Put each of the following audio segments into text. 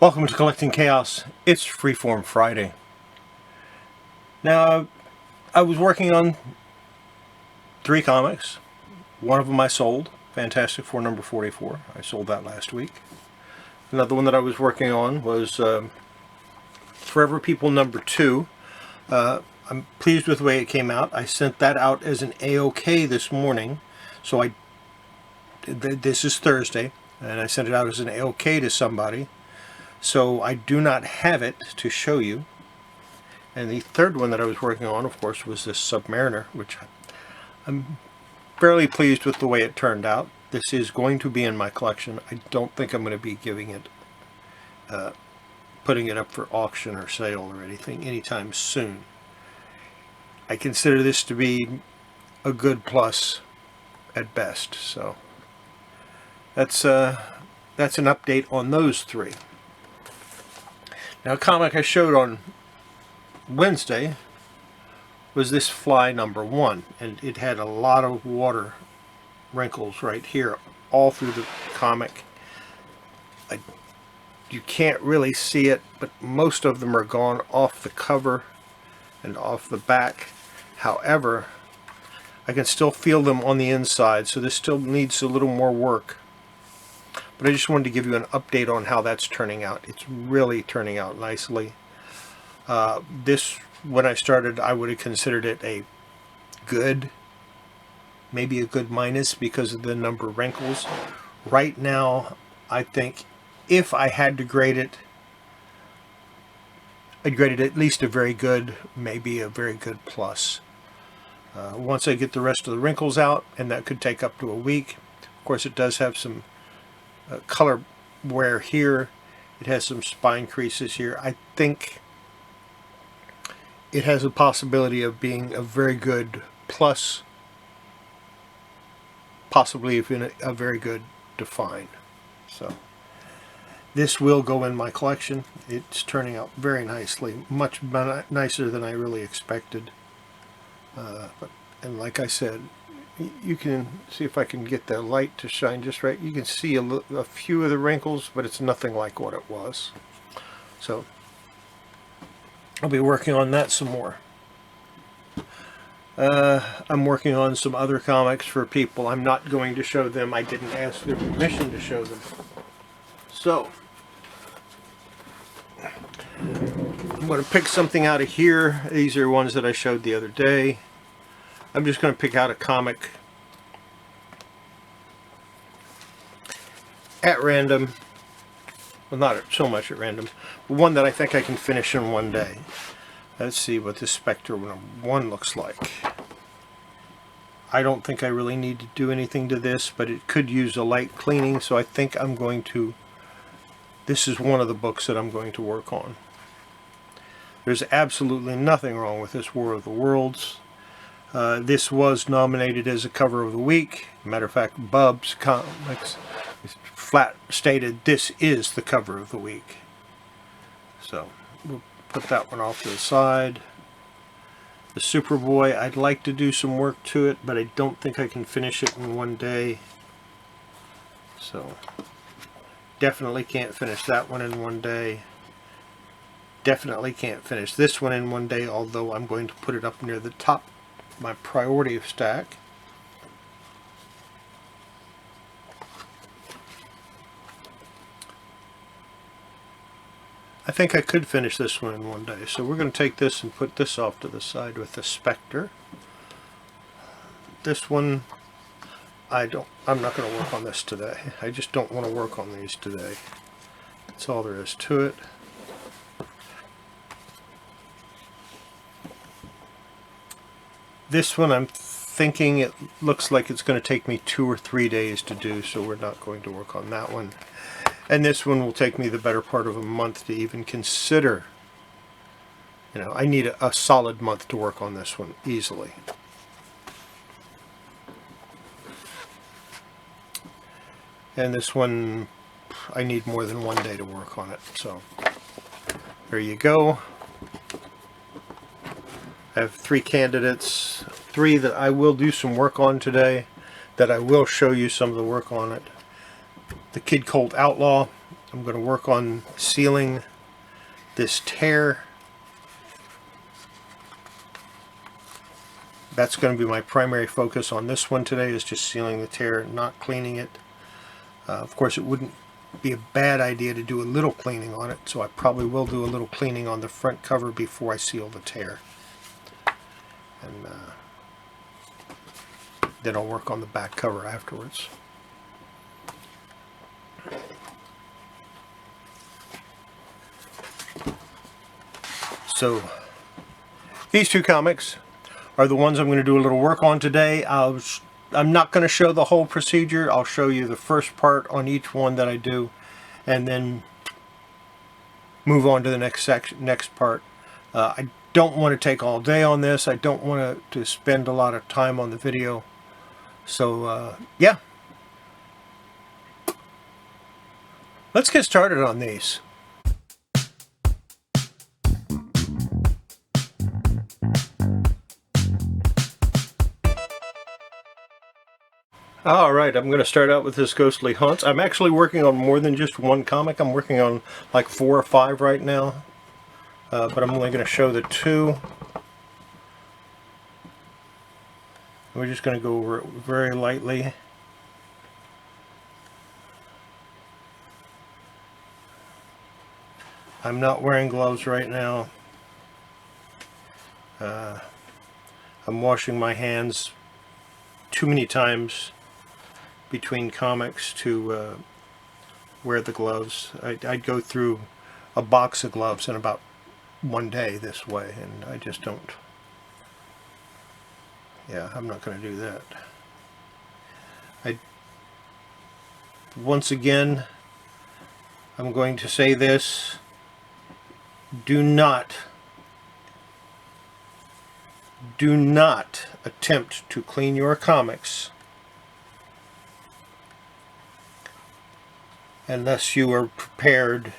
Welcome to Collecting Chaos. It's Freeform Friday. Now, I was working on 3 comics. One of them I sold, Fantastic Four number 44. I sold that last week. Another one that I was working on was Forever People number 2. I'm pleased with the way it came out. I sent that out as an A-OK this morning. So this is Thursday, and I sent it out as an A-OK to somebody. So I do not have it to show you. And the third one that I was working on, of course, was this Submariner, which I'm fairly pleased with the way it turned out. This is going to be in my collection. I don't think I'm going to be giving it, putting it up for auction or sale or anything anytime soon. I consider this to be a good plus at best. So that's an update on those 3. Now, a comic I showed on Wednesday was this Fly number 1, and it had a lot of water wrinkles right here all through the comic. You can't really see it, but most of them are gone off the cover and off the back. However, I can still feel them on the inside, so this still needs a little more work. But I just wanted to give you an update on how that's turning out. It's really turning out nicely. This, when I started, I would have considered it a good, maybe a good minus because of the number of wrinkles. Right now, I think if I had to grade it, I'd grade it at least a very good, maybe a very good plus. Once I get the rest of the wrinkles out, and that could take up to a week. Of course, it does have some color wear here. It has some spine creases here. I think it has a possibility of being a very good plus, possibly even a very good define. So this will go in my collection. It's turning out very nicely, much nicer than I really expected. And like I said, you can see, if I can get the light to shine just right, you can see a few of the wrinkles, but it's nothing like what it was. So I'll be working on that some more. I'm working on some other comics for people. I'm not going to show them. I didn't ask their permission to show them. So I'm going to pick something out of here. These are ones that I showed the other day. I'm just going to pick out a comic at random. Well, not so much at random, but one that I think I can finish in one day. Let's see what this Spectre 1 looks like. I don't think I really need to do anything to this, but it could use a light cleaning, so I think I'm going to... This is one of the books that I'm going to work on. There's absolutely nothing wrong with this War of the Worlds. This was nominated as a cover of the week. Matter of fact, Bub's Comics flat stated this is the cover of the week. So we'll put that one off to the side. The Superboy, I'd like to do some work to it, but I don't think I can finish it in one day. So definitely can't finish that one in one day. Definitely can't finish this one in one day, although I'm going to put it up near the top of my priority stack. I think I could finish this one in one day, so we're going to take this and put this off to the side with the Spectre. This one, I'm not going to work on this today. I just don't want to work on these today. That's all there is to it. This one, I'm thinking it looks like it's going to take me 2 or 3 days to do, so we're not going to work on that one. And this one will take me the better part of a month to even consider. You know, I need a solid month to work on this one easily. And this one, I need more than 1 day to work on it. So there you go. I have 3 candidates, 3 that I will do some work on today, that I will show you some of the work on it. The Kid Colt Outlaw, I'm going to work on sealing this tear. That's going to be my primary focus on this one today, is just sealing the tear, not cleaning it. Of course, it wouldn't be a bad idea to do a little cleaning on it, so I probably will do a little cleaning on the front cover before I seal the tear. And then I'll work on the back cover afterwards. So these two comics are the ones I'm going to do a little work on today. I'm not going to show the whole procedure. I'll show you the first part on each one that I do, and then move on to the next part. I don't want to take all day on this. I don't want to spend a lot of time on the video. So yeah, let's get started on these. Alright, I'm going to start out with this Ghostly Haunts. I'm actually working on more than just one comic. I'm working on like 4 or 5 right now. But I'm only going to show the 2. We're just going to go over it very lightly. I'm not wearing gloves right now. I'm washing my hands too many times between comics to wear the gloves. I'd go through a box of gloves in about one day this way, and I just don't. Yeah, I'm not going to do that. Once again, I'm going to say this: do not attempt to clean your comics unless you are prepared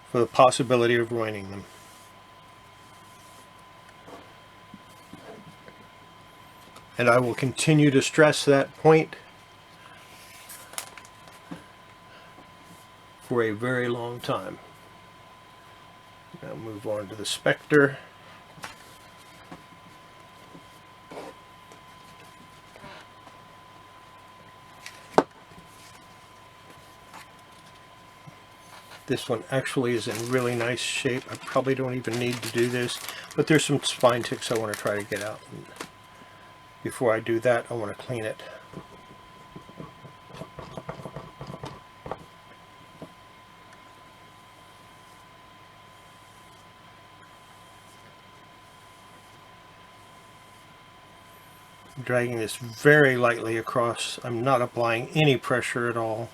for the possibility of ruining them. And I will continue to stress that point for a very long time. Now move on to the Spectre. This one actually is in really nice shape. I probably don't even need to do this, but there's some spine ticks I want to try to get out. And before I do that, I want to clean it. I'm dragging this very lightly across. I'm not applying any pressure at all.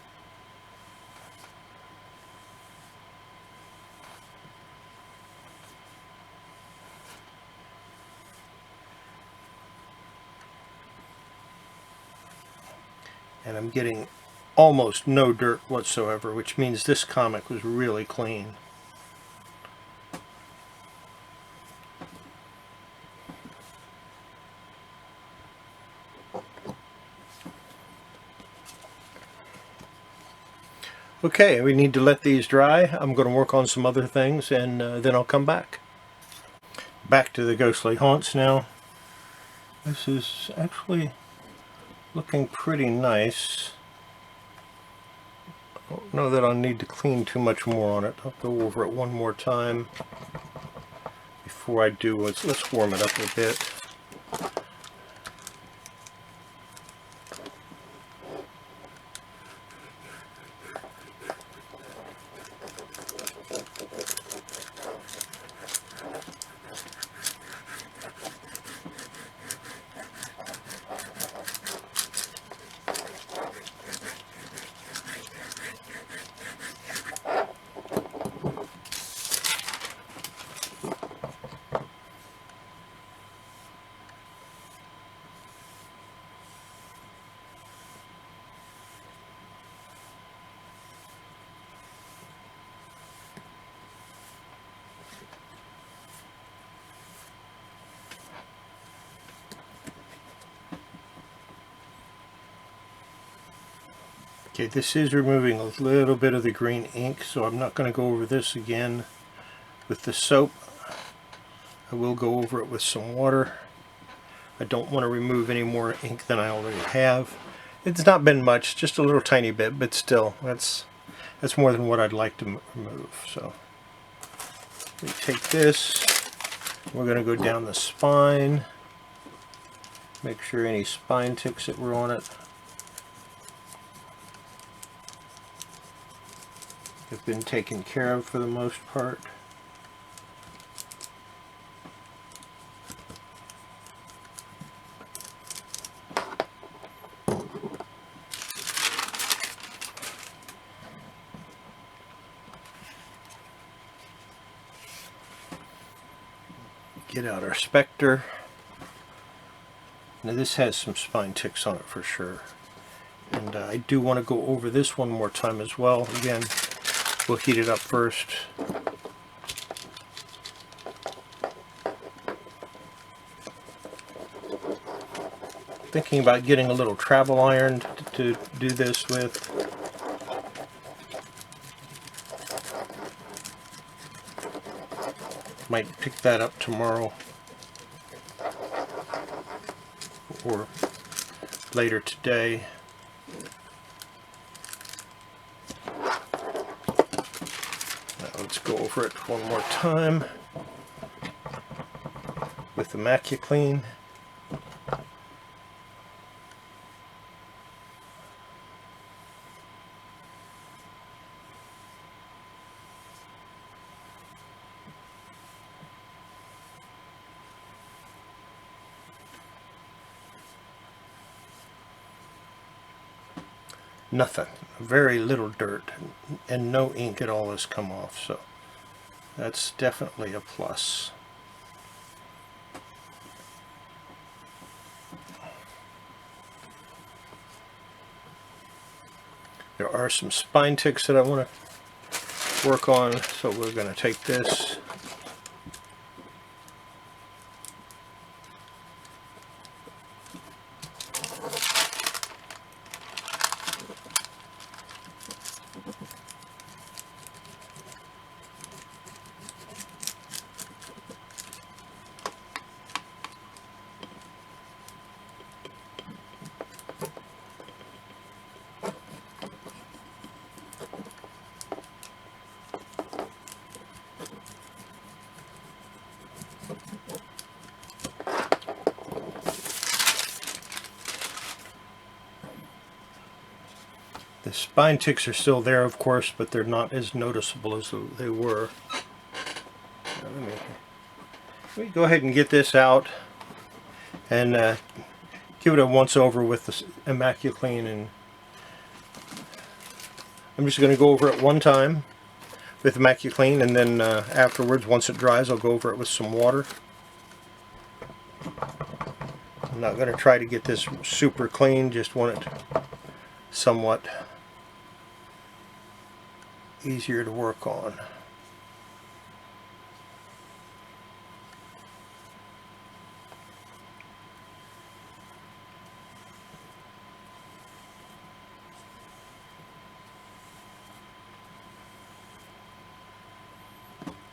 And I'm getting almost no dirt whatsoever, which means this comic was really clean. Okay, we need to let these dry. I'm going to work on some other things, and then I'll come back. Back to the Ghostly Haunts now. This is actually looking pretty nice. I don't know that I'll need to clean too much more on it. I'll go over it one more time before I do. Let's warm it up a bit. Okay, this is removing a little bit of the green ink, so I'm not going to go over this again with the soap. I will go over it with some water. I don't want to remove any more ink than I already have. It's not been much, just a little tiny bit, but still, that's more than what I'd like to remove. So we take this, we're going to go down the spine, make sure any spine ticks that were on it have been taken care of for the most part. Get out our Spectre. Now this has some spine ticks on it for sure. And I do want to go over this one more time as well. Again, we'll heat it up first. Thinking about getting a little travel iron to do this with. Might pick that up tomorrow or later today. Now let's go over it one more time with the MacuClean. Nothing, very little dirt, and no ink at all has come off, so that's definitely a plus. There are some spine ticks that I want to work on, so we're going to take this. The spine ticks are still there, of course, but they're not as noticeable as they were. Now, let me go ahead and get this out and give it a once over with the MacuClean, and I'm just going to go over it one time with the MacuClean, and then afterwards, once it dries, I'll go over it with some water. I'm not going to try to get this super clean, just want it somewhat easier to work on.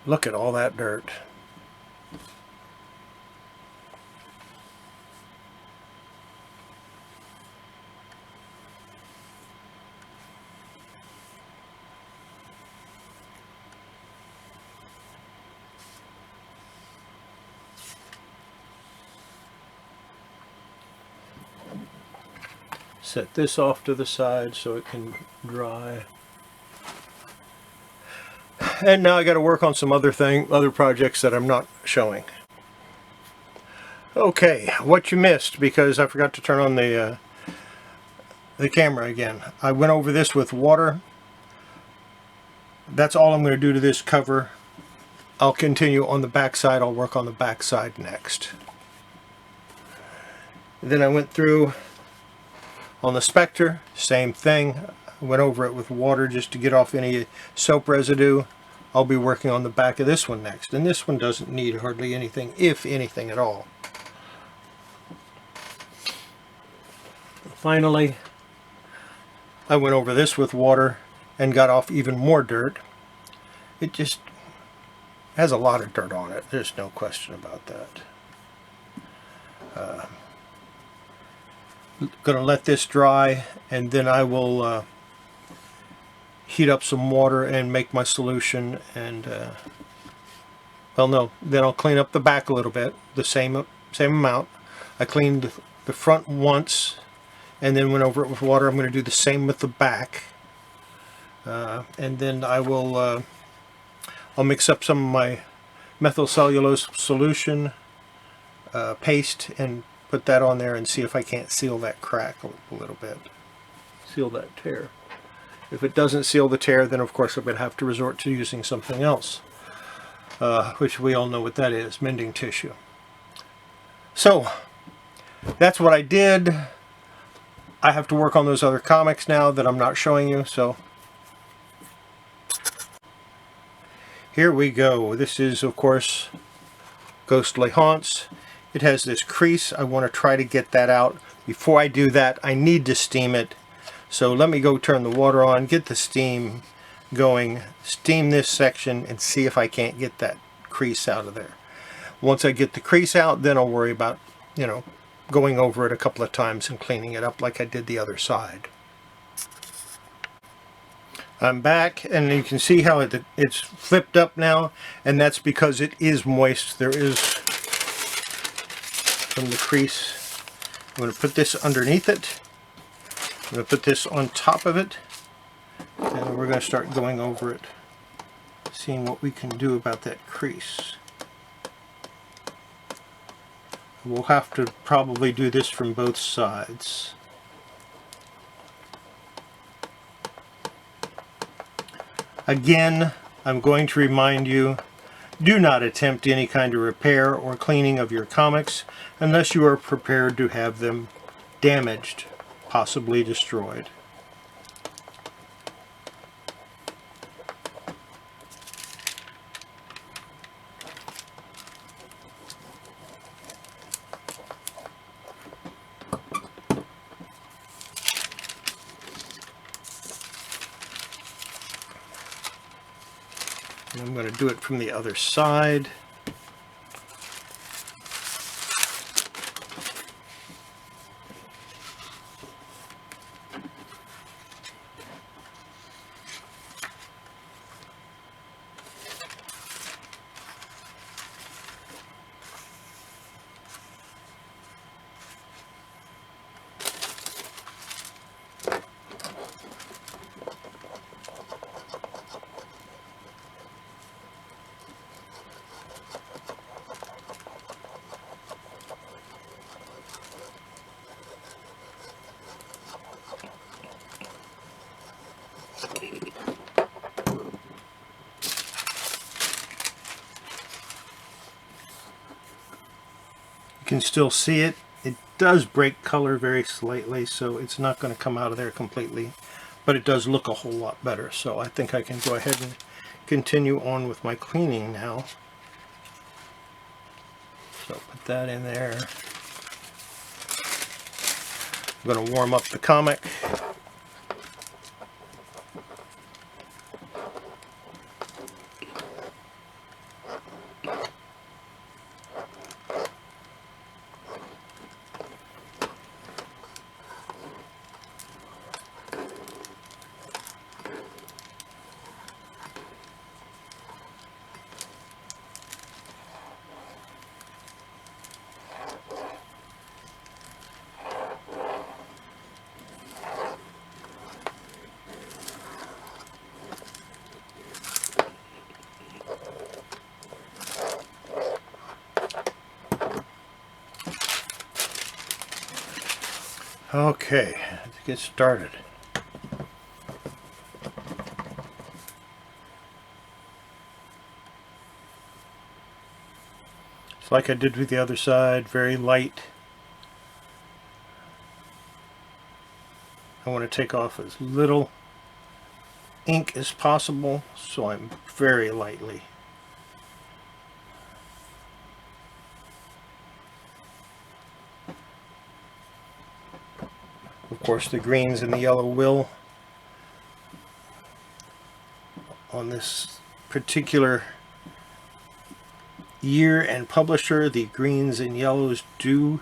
Look at all that dirt. Set this off to the side so it can dry. And now I got to work on some other projects that I'm not showing. Okay, what you missed, because I forgot to turn on the camera again. I went over this with water. That's all I'm going to do to this cover. I'll continue on the back side. I'll work on the back side next. Then I went through on the Spectre, same thing. I went over it with water just to get off any soap residue. I'll be working on the back of this one next, and this one doesn't need hardly anything, if anything at all. Finally, I went over this with water and got off even more dirt. It just has a lot of dirt on it. There's no question about that. Going to let this dry, and then I will heat up some water and make my solution, and well, no, then I'll clean up the back a little bit, the same amount. I cleaned the front once and then went over it with water. I'm going to do the same with the back, and then I will I'll mix up some of my methyl cellulose solution paste and put that on there and see if I can't seal that crack a little bit. Seal that tear. If it doesn't seal the tear, then of course I'm going to have to resort to using something else, which we all know what that is, mending tissue. So that's what I did. I have to work on those other comics now that I'm not showing you, so here we go. This is, of course, Ghostly Haunts. It has this crease. I want to try to get that out. Before I do that, I need to steam it. So let me go turn the water on, get the steam going, steam this section, and see if I can't get that crease out of there. Once I get the crease out, then I'll worry about, you know, going over it a couple of times and cleaning it up like I did the other side. I'm back, and you can see how it's flipped up now, and that's because it is moist. There is from the crease. I'm going to put this underneath it. I'm going to put this on top of it, and we're going to start going over it, seeing what we can do about that crease. We'll have to probably do this from both sides. Again, I'm going to remind you, do not attempt any kind of repair or cleaning of your comics unless you are prepared to have them damaged, possibly destroyed. And I'm going to do it from the other side. You can still see it. It does break color very slightly, so it's not going to come out of there completely, but it does look a whole lot better. So I think I can go ahead and continue on with my cleaning now. So put that in there. I'm going to warm up the comic. Okay, let's get started. It's like I did with the other side, very light. I want to take off as little ink as possible, so I'm very lightly. Of course, the greens and the yellow will on this particular year and publisher. The greens and yellows do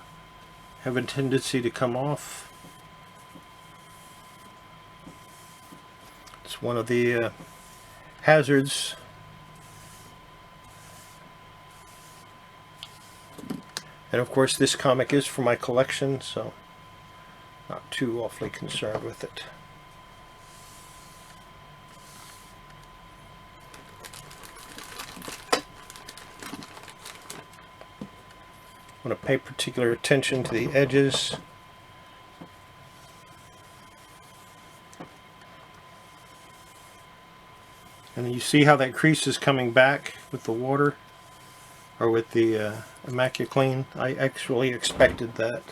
have a tendency to come off. It's one of the hazards. And of course this comic is for my collection, so not too awfully concerned with it. I want to pay particular attention to the edges. And you see how that crease is coming back with the water, or with the Immaculate. I actually expected that.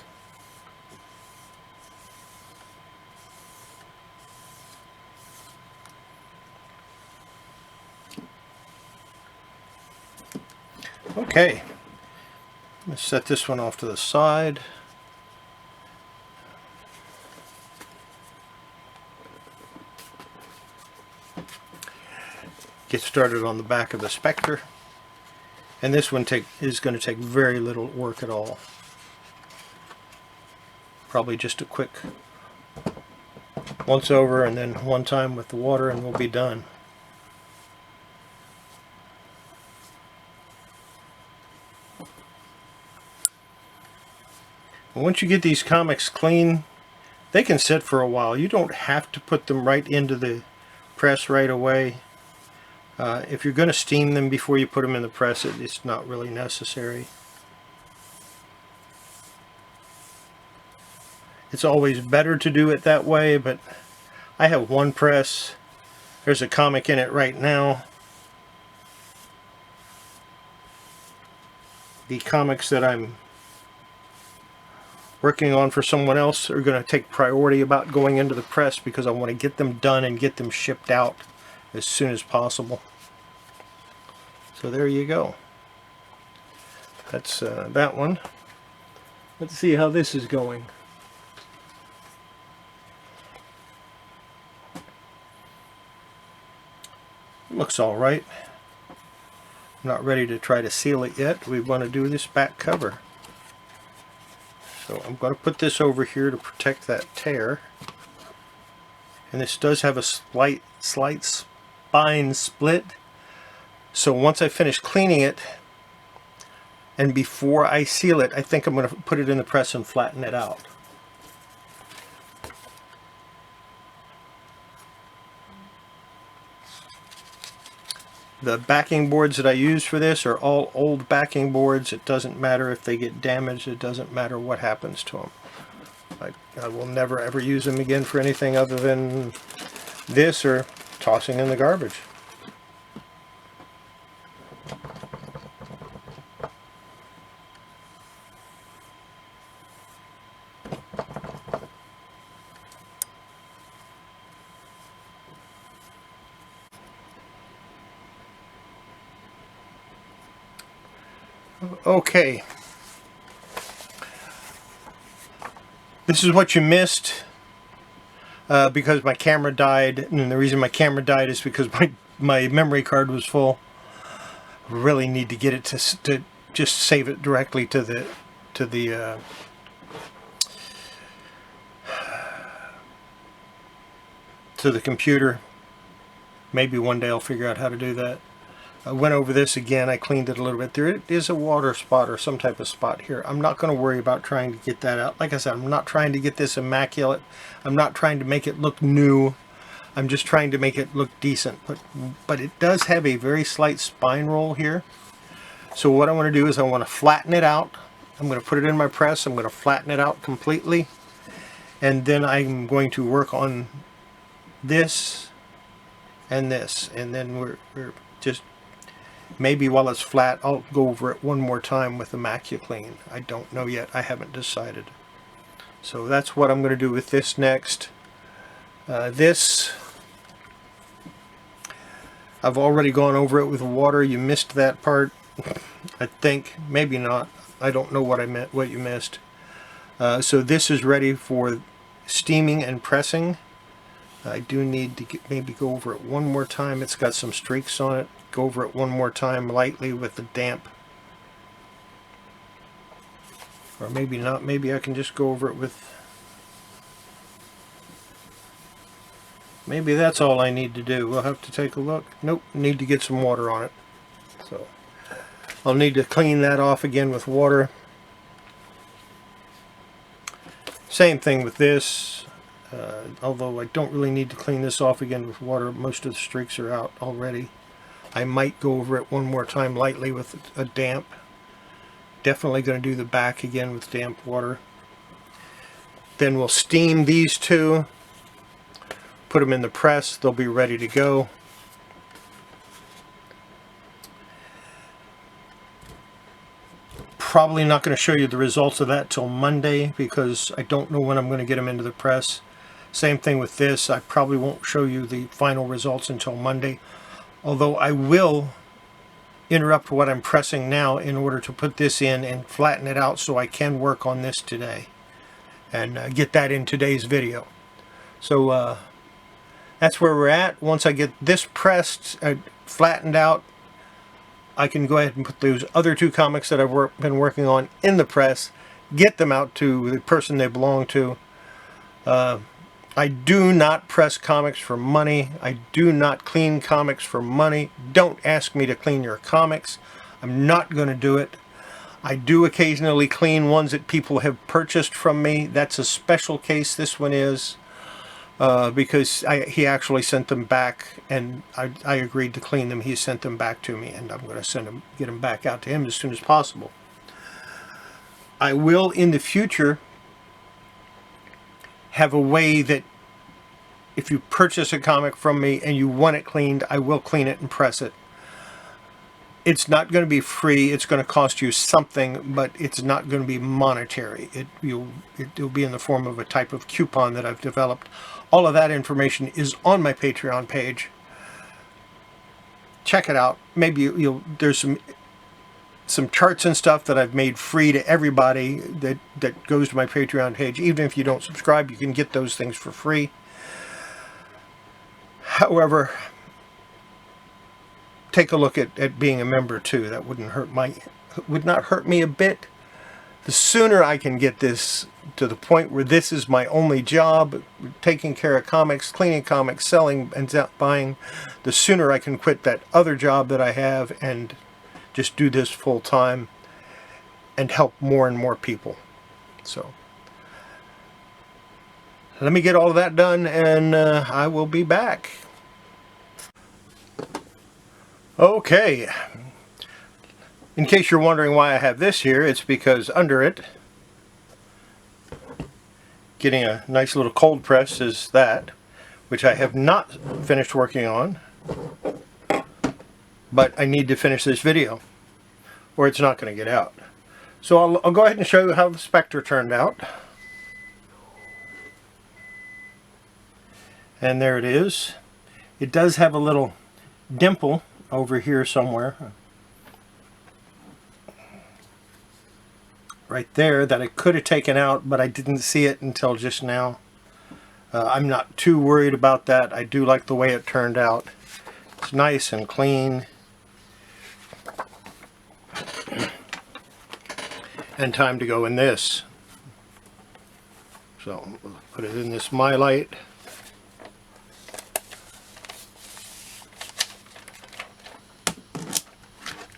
Okay. Let's set this one off to the side. Get started on the back of the Spectre. And this one is going to take very little work at all. Probably just a quick once over and then one time with the water and we'll be done. Once you get these comics clean, they can sit for a while. You don't have to put them right into the press right away. If you're going to steam them before you put them in the press, it's not really necessary. It's always better to do it that way, but I have one press. There's a comic in it right now. The comics that I'm working on for someone else are going to take priority about going into the press because I want to get them done and get them shipped out as soon as possible. So there you go. That's that one. Let's see how this is going. Looks all right. I'm not ready to try to seal it yet. We want to do this back cover. So I'm going to put this over here to protect that tear. And this does have a slight spine split. So once I finish cleaning it, and before I seal it, I think I'm going to put it in the press and flatten it out. The backing boards that I use for this are all old backing boards. It doesn't matter if they get damaged. It doesn't matter what happens to them. I will never ever use them again for anything other than this or tossing in the garbage. Okay, this is what you missed because my camera died, and the reason my camera died is because my memory card was full. Really need to get it to just save it directly to the computer. Maybe one day I'll figure out how to do that. I went over this again. I cleaned it a little bit. There is a water spot or some type of spot here. I'm not going to worry about trying to get that out. Like I said, I'm not trying to get this immaculate. I'm not trying to make it look new. I'm just trying to make it look decent. But it does have a very slight spine roll here. So what I want to do is I want to flatten it out. I'm going to put it in my press. I'm going to flatten it out completely. And then I'm going to work on this and this. And then we're just... Maybe while it's flat, I'll go over it one more time with Immaculate. I don't know yet. I haven't decided. So that's what I'm going to do with this next. This, I've already gone over it with water. You missed that part, I think. Maybe not. I don't know what you missed. So this is ready for steaming and pressing. I do need to maybe go over it one more time. It's got some streaks on it. Go over it one more time lightly with the damp. Or maybe not. Maybe I can just go over it with... Maybe that's all I need to do. We'll have to take a look. Nope, need to get some water on it. So I'll need to clean that off again with water. Same thing with this. Although I don't really need to clean this off again with water. Most of the streaks are out already. I might go over it one more time lightly with a damp. Definitely going to do the back again with damp water. Then we'll steam these two. Put them in the press. They'll be ready to go. Probably not going to show you the results of that till Monday because I don't know when I'm going to get them into the press. Same thing with this. I probably won't show you the final results until Monday. Although I will interrupt what I'm pressing now in order to put this in and flatten it out so I can work on this today and get that in today's video. So that's where we're at. Once I get this pressed, flattened out, I can go ahead and put those other two comics that I've been working on in the press, get them out to the person they belong to. I do not press comics for money. I do not clean comics for money. Don't ask me to clean your comics. I'm not going to do it. I do occasionally clean ones that people have purchased from me. That's a special case, this one is, because he actually sent them back, and I agreed to clean them. He sent them back to me, and I'm going to get them back out to him as soon as possible. I will, in the future, have a way that if you purchase a comic from me and you want it cleaned, I will clean it and press it. It's not going to be free. It's going to cost you something, but it's not going to be monetary. It'll be in the form of a type of coupon that I've developed. All of that information is on my Patreon page. Check it out. Maybe there's some charts and stuff that I've made free to everybody that goes to my Patreon page. Even if you don't subscribe, you can get those things for free. However, take a look at being a member too. That would not hurt me a bit. The sooner I can get this to the point where this is my only job, taking care of comics, cleaning comics, selling and buying, the sooner I can quit that other job that I have and just do this full time and help more and more people. So let me get all of that done and I will be back. Okay, in case you're wondering why I have this here, it's because under it, getting a nice little cold press is that, which I have not finished working on, but I need to finish this video or it's not going to get out. So I'll go ahead and show you how the Spectre turned out. And there it is. It does have a little dimple over here somewhere. Right there that I could have taken out, but I didn't see it until just now. I'm not too worried about that. I do like the way it turned out. It's nice and clean. And time to go in this. So put it in this Mylight.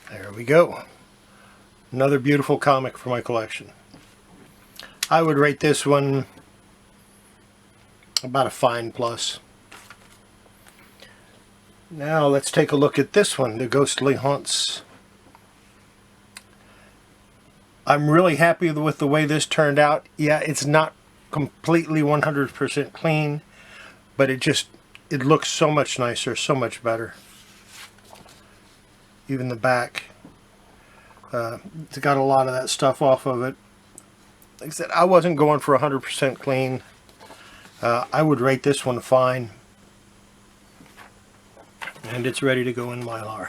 There we go. Another beautiful comic for my collection. I would rate this one about a fine plus. Now let's take a look at this one, The Ghostly Haunts. I'm really happy with the way this turned out. Yeah, it's not completely 100% clean, but it looks so much nicer, so much better. Even the back. It's got a lot of that stuff off of it. Like I said, I wasn't going for 100% clean. I would rate this one fine. And it's ready to go in Mylar.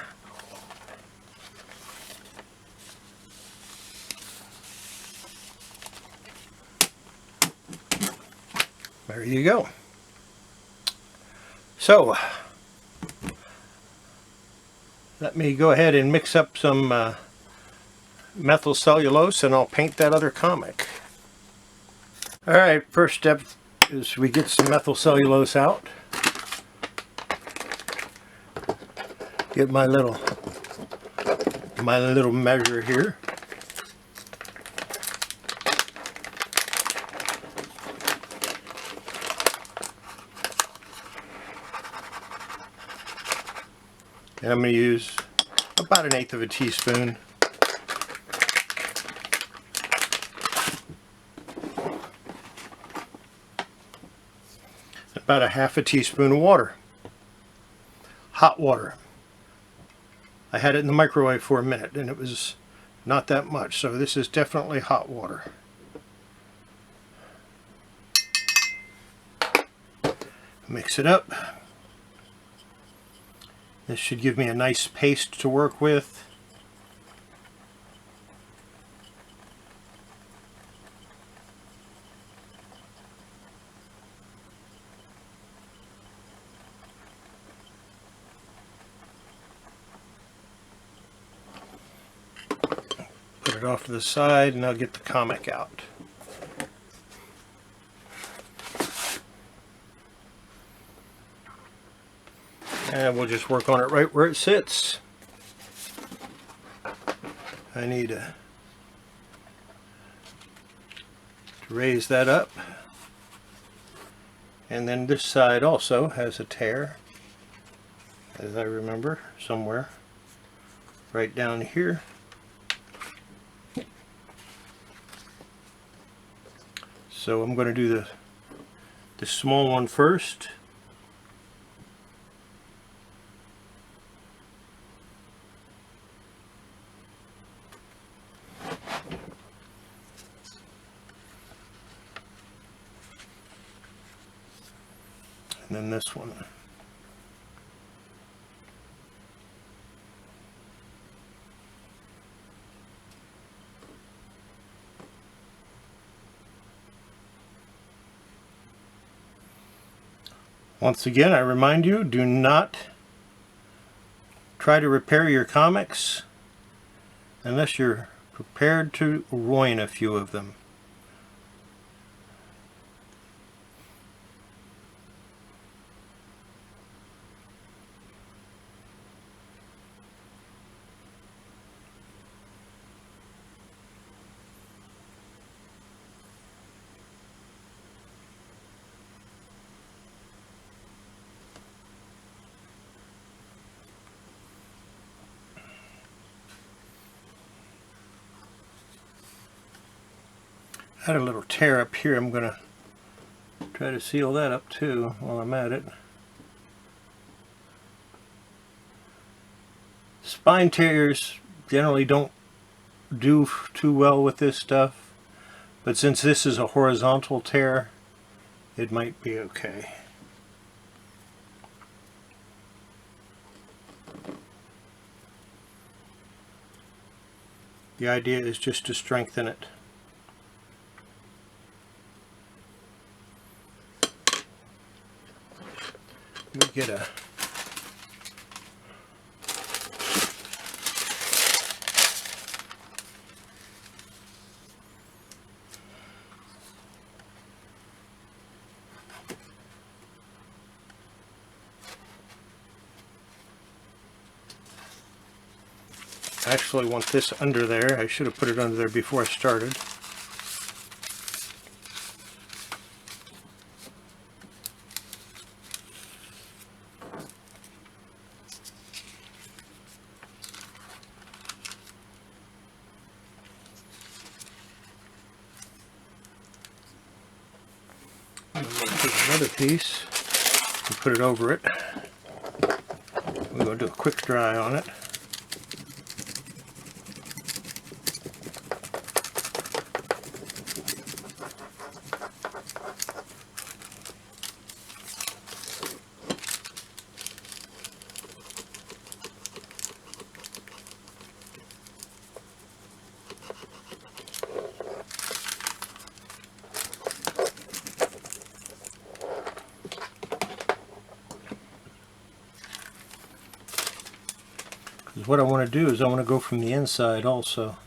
There you go. So let me go ahead and mix up some methyl cellulose, and I'll paint that other comic. Alright, first step is we get some methyl cellulose out. Get my little measure here. And I'm going to use about 1/8 of a teaspoon. About 1/2 teaspoon of water. Hot water. I had it in the microwave for a minute and it was not that much, so this is definitely hot water. Mix it up. This should give me a nice paste to work with. Put it off to the side and I'll get the comic out. And we'll just work on it right where it sits. I need to raise that up. And then this side also has a tear, as I remember, somewhere. Right down here. So I'm going to do the small one first. And then this one. Once again, I remind you, do not try to repair your comics unless you're prepared to ruin a few of them. I had a little tear up here. I'm going to try to seal that up too while I'm at it. Spine tears generally don't do too well with this stuff, but since this is a horizontal tear, it might be okay. The idea is just to strengthen it. Let me get a I actually want this under there. I should have put it under there before I started. I'm going to take another piece and put it over it. We're going to do a quick dry on it. Because what I want to do is I want to go from the inside also.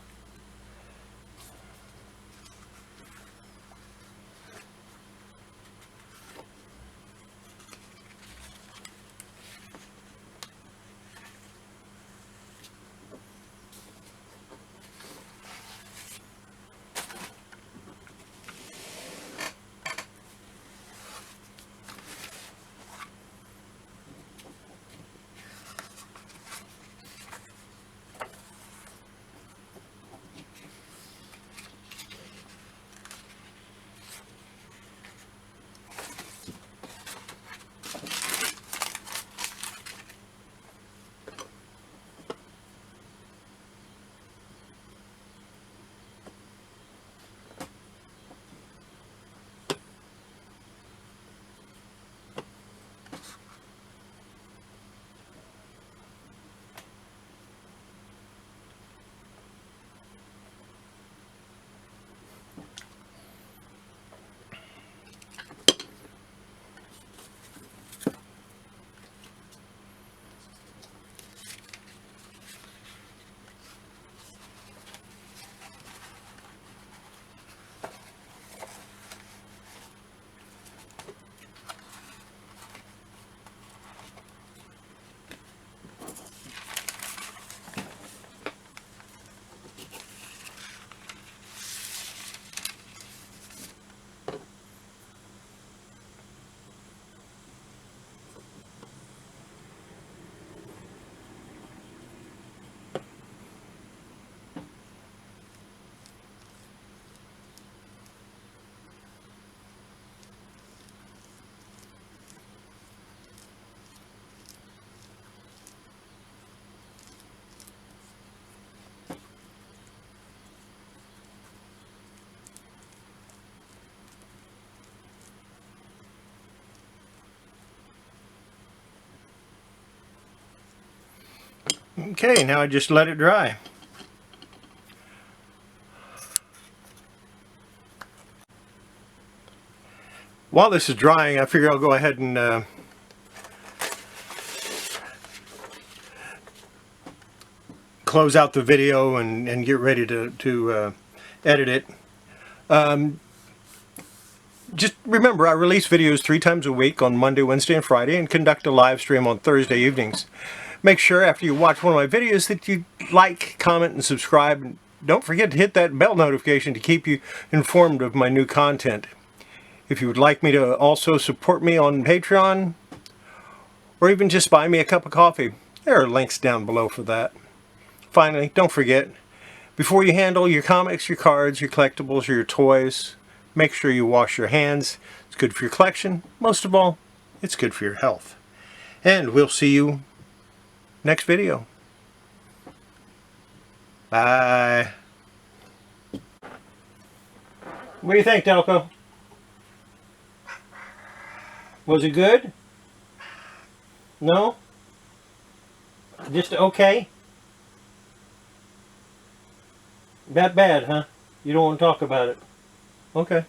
Okay, now I just let it dry. While this is drying, I figure I'll go ahead and close out the video and get ready to edit it. Just remember, I release videos 3 times a week on Monday, Wednesday, and Friday, and conduct a live stream on Thursday evenings. Make sure after you watch one of my videos that you like, comment, and subscribe. And don't forget to hit that bell notification to keep you informed of my new content. If you would like me to also support me on Patreon, or even just buy me a cup of coffee, there are links down below for that. Finally, don't forget, before you handle your comics, your cards, your collectibles, or your toys, make sure you wash your hands. It's good for your collection. Most of all, it's good for your health. And we'll see you next video. Bye. What do you think, Delco? Was it good? No? Just okay? That bad, huh? You don't want to talk about it. Okay.